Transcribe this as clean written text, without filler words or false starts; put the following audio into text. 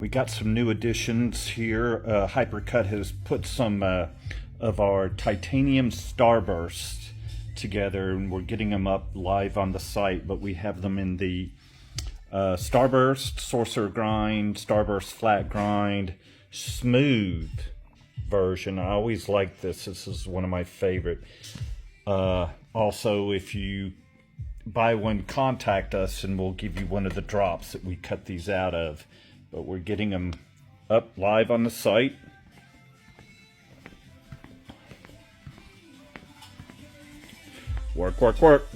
We got some new additions here. Hypercut has put some of our titanium starbursts together, and we're getting them up live on the site, but we have them in the starburst, sorcerer grind, starburst flat grind, smooth version. I always like this. This is one of my favorite. Also, if you buy one, contact us and we'll give you one of the drops that we cut these out of. But we're getting them up live on the site. Work, work, work.